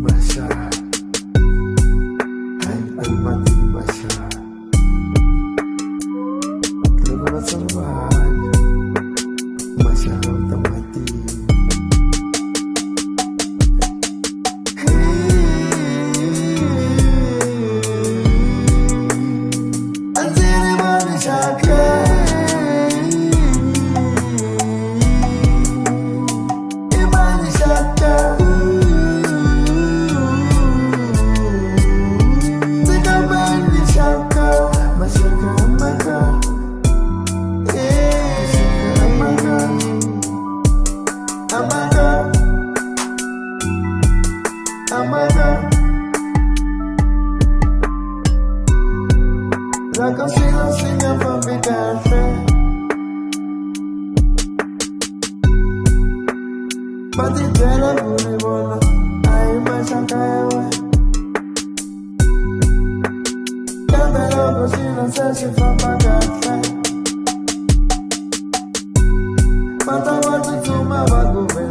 Basha, ay mati basha. Lagu salvaj, basha tamati. Anzere mani shaka. La consigo sin fabricarse. Batitela buribola, ay machacaewe. Canta loco si non sé si fa pagarse. Quanta volta tu mi va a